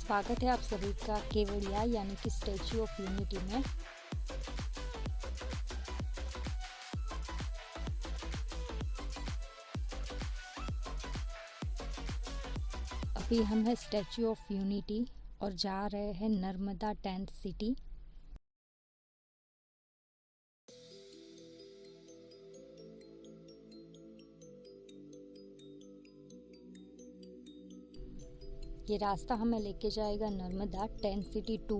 स्वागत है आप सभी का केवड़िया यानी कि स्टैच्यू ऑफ यूनिटी में। अभी हम हैं स्टैच्यू ऑफ यूनिटी और जा रहे हैं नर्मदा टेंट सिटी। ये रास्ता हमें लेके जाएगा Narmada tent city 2।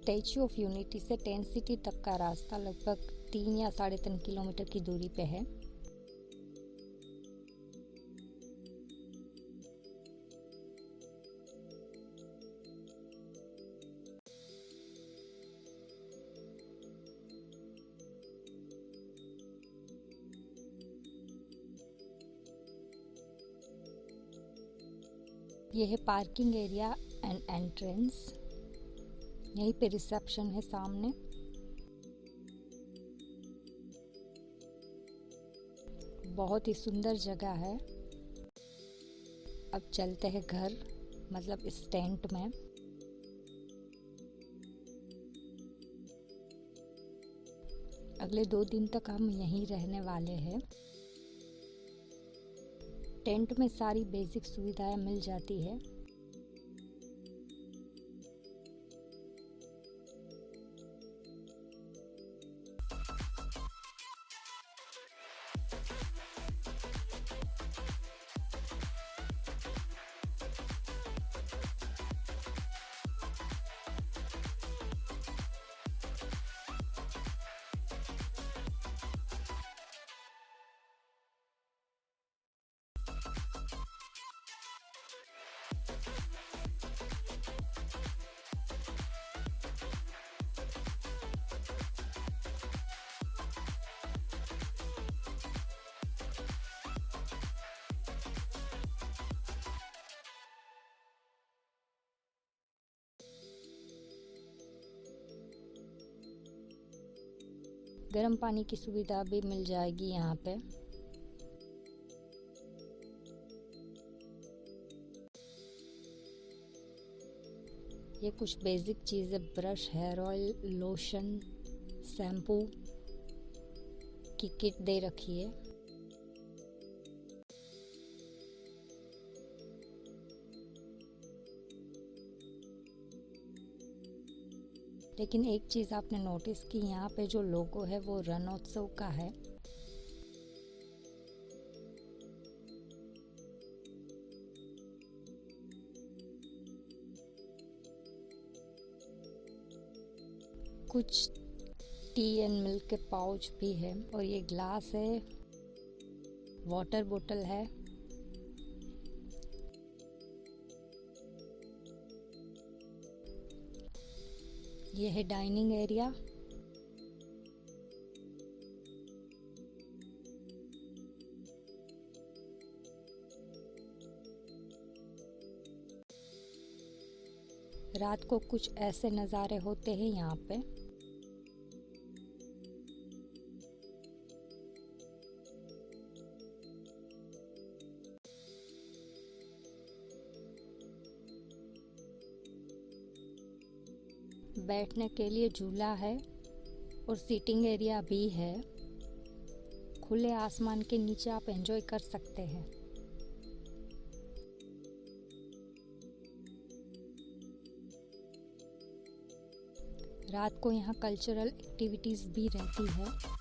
Statue of unity से टेंट सिटी तक का रास्ता लगभग 3 या 3.5 किलोमीटर की दूरी पे है। यह है पार्किंग एरिया एंड एंट्रेंस। यहीं पे रिसेप्शन है सामने। बहुत ही सुंदर जगह है। अब चलते हैं घर, मतलब इस टेंट में। अगले 2 दिन तक हम यहीं रहने वाले हैं। टेंट में सारी बेसिक सुविधाएं मिल जाती है। गर्म पानी की सुविधा भी मिल जाएगी यहाँ पे। ये कुछ बेसिक चीज़ें, brush, hair oil, lotion, shampoo की किट दे रखी है। लेकिन एक चीज़ आपने नोटिस की, यहाँ पे जो लोगो है वो रणोत्सव का है। कुछ टी एंड मिल्क के पाउच भी है और ये ग्लास है, वाटर बोतल है। ये है डाइनिंग एरिया। रात को कुछ ऐसे नज़ारे होते हैं यहाँ पे। बैठने के लिए झूला है और सीटिंग एरिया भी है। खुले आसमान के नीचे आप एंजॉय कर सकते हैं। रात को यहाँ कल्चरल एक्टिविटीज़ भी रहती है।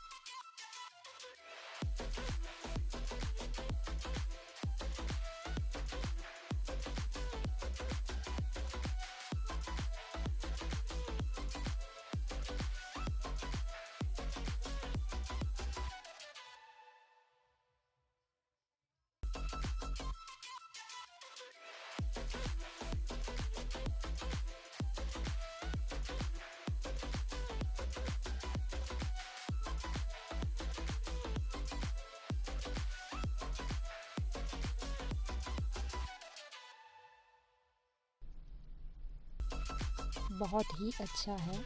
बहुत ही अच्छा है।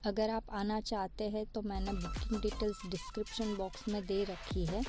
अगर आप आना चाहते हैं तो मैंने बुकिंग डिटेल्स डिस्क्रिप्शन बॉक्स में दे रखी है,